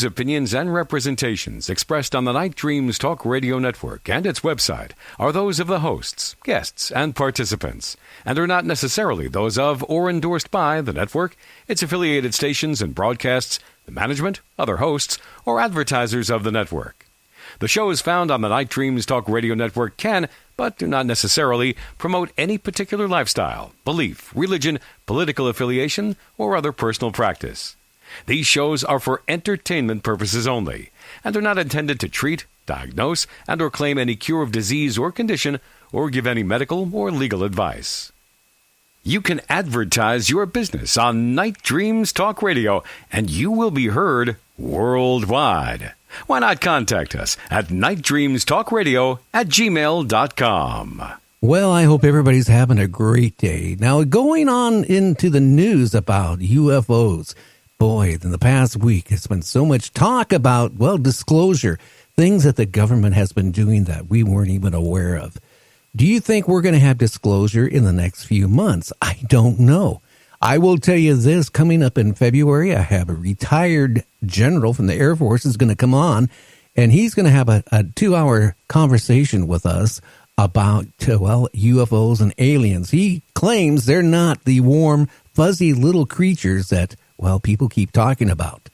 views, opinions, and representations expressed on the Night Dreams Talk Radio Network and its website are those of the hosts, guests, and participants, and are not necessarily those of or endorsed by the network, its affiliated stations and broadcasts, the management, other hosts, or advertisers of the network. The shows found on the Night Dreams Talk Radio Network can, but do not necessarily, promote any particular lifestyle, belief, religion, political affiliation, or other personal practice. These shows are for entertainment purposes only, and are not intended to treat, diagnose, and or claim any cure of disease or condition, or give any medical or legal advice. You can advertise your business on Night Dreams Talk Radio, and you will be heard worldwide. Why not contact us at nightdreamstalkradio@gmail.com. Well, I hope everybody's having a great day. Now, going on into the news about UFOs. Boy, in the past week, there's been so much talk about, well, disclosure, things that the government has been doing that we weren't even aware of. Do you think we're going to have disclosure in the next few months? I don't know. I will tell you this, coming up in February, I have a retired general from the Air Force is going to come on, and he's going to have a 2-hour conversation with us about, UFOs and aliens. He claims they're not the warm, fuzzy little creatures that, people keep talking about.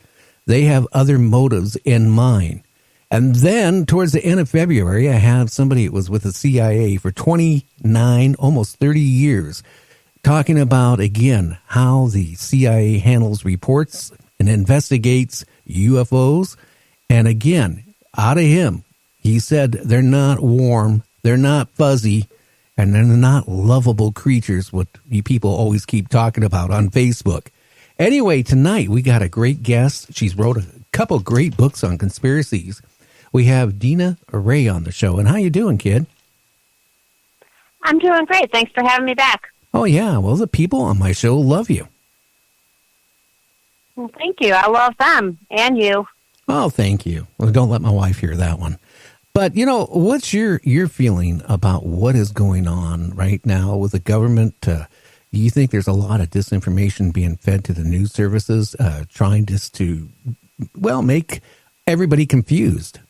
They have other motives in mind. And then towards the end of February, I have somebody that was with the CIA for 29, almost 30 years, talking about, again, how the CIA handles reports and investigates UFOs. And again, out of him, he said they're not warm, they're not fuzzy, and they're not lovable creatures, what you people always keep talking about on Facebook. Anyway, tonight we got a great guest. She's wrote a couple great books on conspiracies. We have Dina Rae on the show. And how you doing, kid? I'm doing great. Thanks for having me back. Oh, yeah. Well, the people on my show love you. Well, thank you. I love them and you. Oh, thank you. Well, don't let my wife hear that one. But, what's your feeling about what is going on right now with the government? Do you think there's a lot of disinformation being fed to the news services, trying just to, make everybody confused?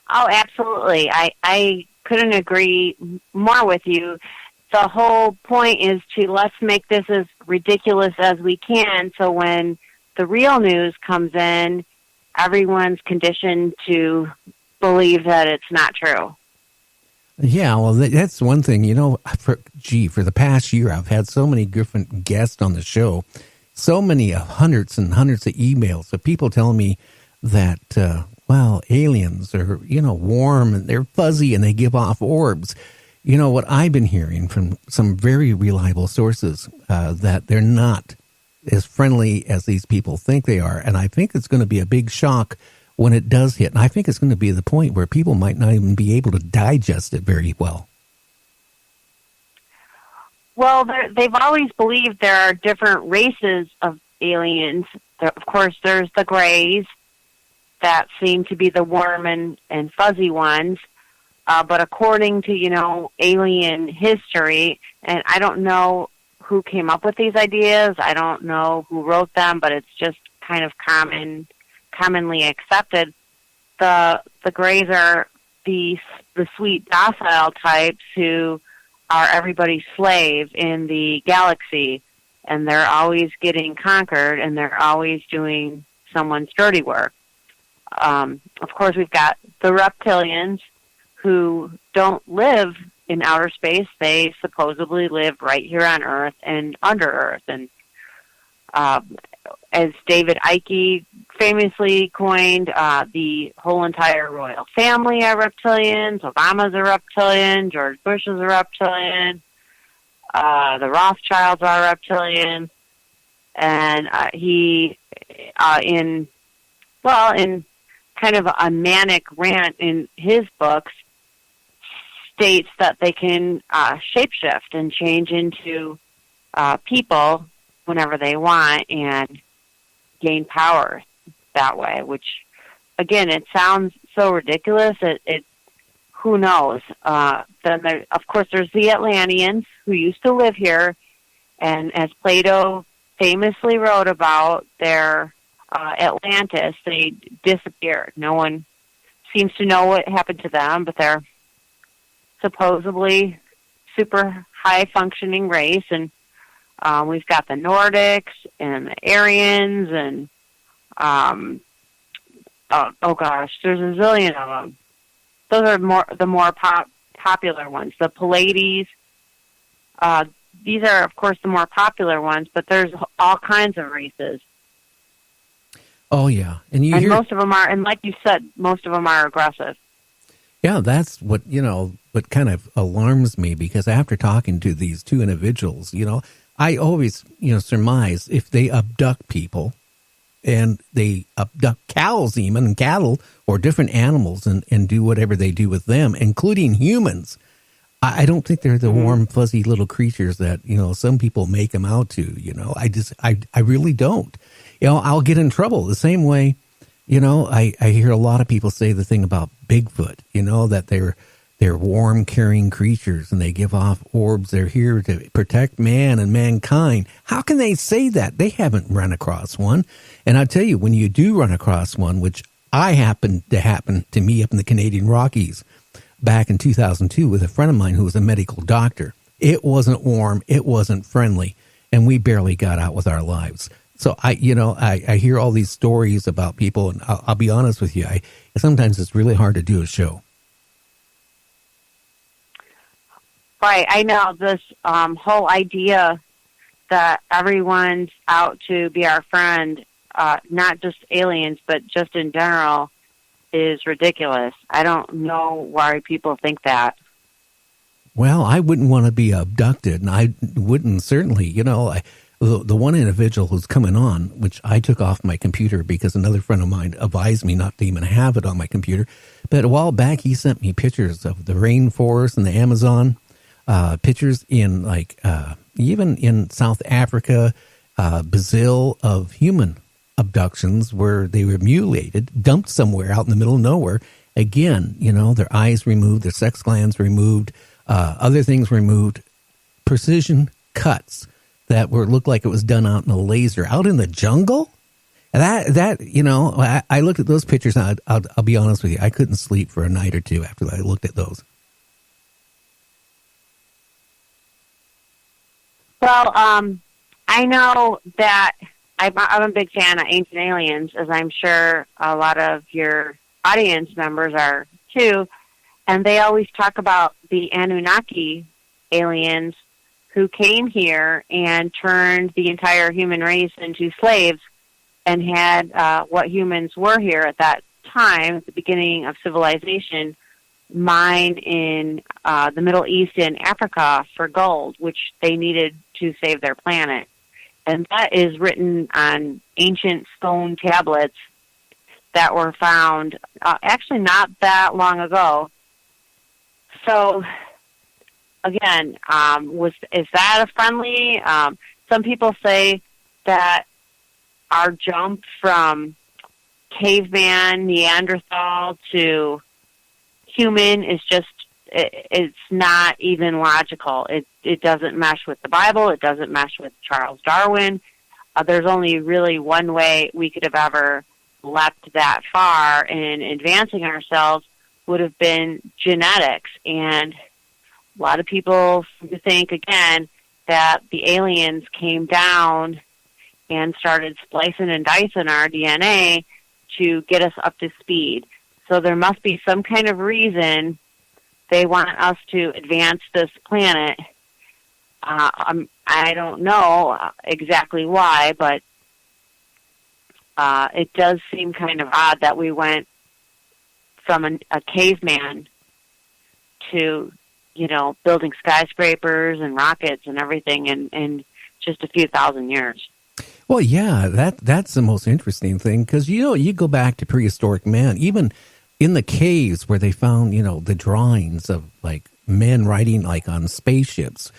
Oh, absolutely. I couldn't agree more with you. The whole point is to let's make this as ridiculous as we can, so when the real news comes in, everyone's conditioned to believe that it's not true. Yeah, well, that's one thing. For the past year, I've had so many different guests on the show, so many hundreds and hundreds of emails of people telling me that, aliens are, warm and they're fuzzy and they give off orbs. What I've been hearing from some very reliable sources, that they're not as friendly as these people think they are. And I think it's going to be a big shock when it does hit. And I think it's going to be the point where people might not even be able to digest it very well. Well, they've always believed there are different races of aliens. Of course, there's the grays that seem to be the warm and fuzzy ones. But according to, alien history, and I don't know who came up with these ideas, I don't know who wrote them, but it's just kind of commonly accepted. The grays are the sweet, docile types who are everybody's slave in the galaxy, and they're always getting conquered, and they're always doing someone's dirty work. Of course, we've got the reptilians who don't live in outer space. They supposedly live right here on Earth and under Earth. And as David Icke famously coined, the whole entire royal family are reptilians. Obama's a reptilian. George Bush is a reptilian. The Rothschilds are reptilian. And he, in kind of a manic rant in his books, states that they can shapeshift and change into people whenever they want and gain power that way, which, again, it sounds so ridiculous. It who knows? Then there, of course, there's the Atlanteans who used to live here, and as Plato famously wrote about, they're Atlantis, they disappeared. No one seems to know what happened to them, but they're supposedly super high-functioning race, and we've got the Nordics and the Aryans, and oh gosh, there's a zillion of them. Those are the more popular ones. The Pleiades, these are, of course, the more popular ones, but there's all kinds of races. Oh, yeah. And most of them are, and like you said, most of them are aggressive. Yeah, that's what kind of alarms me, because after talking to these two individuals, I always, surmise if they abduct people and they abduct cows, even, and cattle or different animals and do whatever they do with them, including humans, I don't think they're the warm, fuzzy little creatures that, some people make them out to, I really don't. I'll get in trouble the same way. I hear a lot of people say the thing about Bigfoot, that they're warm carrying creatures and they give off orbs. They're here to protect man and mankind. How can they say that? They haven't run across one. And I'll tell you, when you do run across one, which happen to me up in the Canadian Rockies back in 2002 with a friend of mine who was a medical doctor, it wasn't warm. It wasn't friendly. And we barely got out with our lives. So I hear all these stories about people, and I'll be honest with you, sometimes it's really hard to do a show. Right, I know this whole idea that everyone's out to be our friend, not just aliens, but just in general, is ridiculous. I don't know why people think that. Well, I wouldn't want to be abducted, and I wouldn't certainly, the one individual who's coming on, which I took off my computer because another friend of mine advised me not to even have it on my computer. But a while back, he sent me pictures of the rainforest and the Amazon, pictures in even in South Africa, Brazil, of human abductions where they were mutilated, dumped somewhere out in the middle of nowhere. Again, their eyes removed, their sex glands removed, other things removed, precision cuts that looked like it was done out in a laser, out in the jungle. I looked at those pictures, and I'll be honest with you, I couldn't sleep for a night or two after I looked at those. Well, I know that I'm a big fan of Ancient Aliens, as I'm sure a lot of your audience members are too, and they always talk about the Anunnaki aliens who came here and turned the entire human race into slaves and had what humans were here at that time, at the beginning of civilization, mine in the Middle East and Africa for gold, which they needed to save their planet. And that is written on ancient stone tablets that were found actually not that long ago. So, again, is that a friendly? Some people say that our jump from caveman, Neanderthal to human is just, it's not even logical. It doesn't mesh with the Bible. It doesn't mesh with Charles Darwin. There's only really one way we could have ever leapt that far in advancing ourselves would have been genetics. And a lot of people think, again, that the aliens came down and started splicing and dicing our DNA to get us up to speed. So there must be some kind of reason they want us to advance this planet. I don't know exactly why, but it does seem kind of odd that we went from a caveman to, building skyscrapers and rockets and everything in just a few thousand years. Well, yeah, that's the most interesting thing, because, you go back to prehistoric man, even in the caves where they found, the drawings of, men riding, on spaceships,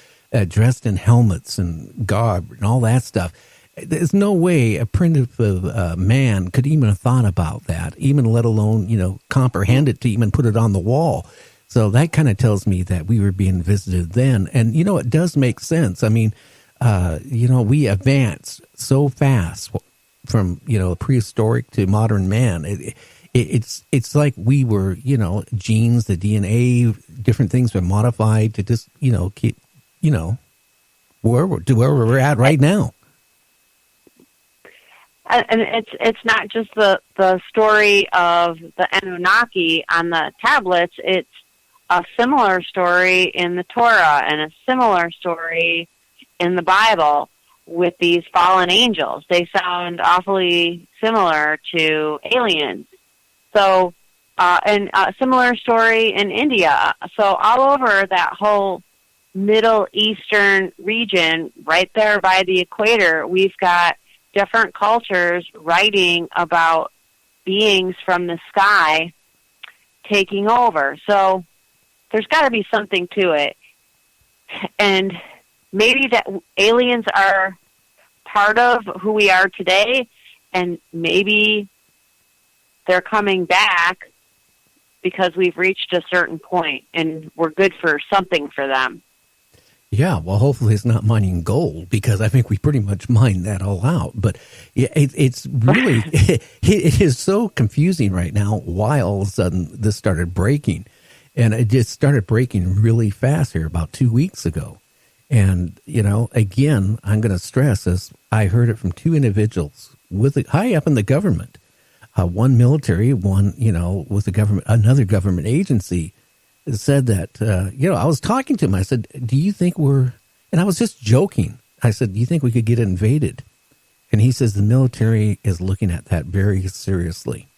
dressed in helmets and garb and all that stuff. There's no way a primitive man could even have thought about that, even let alone, comprehend it to even put it on the wall. So that kind of tells me that we were being visited then. And, it does make sense. I mean, we advanced so fast from prehistoric to modern man. It's like we were, genes, the DNA, different things were modified to just, keep, where we're at right now. And it's not just the story of the Anunnaki on the tablets. It's a similar story in the Torah and a similar story in the Bible with these fallen angels. They sound awfully similar to aliens. So, and a similar story in India. So all over that whole Middle Eastern region, right there by the equator, we've got different cultures writing about beings from the sky taking over. So there's got to be something to it. And maybe that aliens are part of who we are today, and maybe they're coming back because we've reached a certain point and we're good for something for them. Yeah, well, hopefully it's not mining gold, because I think we pretty much mined that all out. But yeah, it's really, it is so confusing right now why all of a sudden this started breaking. And it just started breaking really fast here about 2 weeks ago. And, again, I'm going to stress this. I heard it from two individuals high up in the government. One military, one, with the government, another government agency, said that, I was talking to him. I said, do you think and I was just joking. I said, do you think we could get invaded? And he says the military is looking at that very seriously.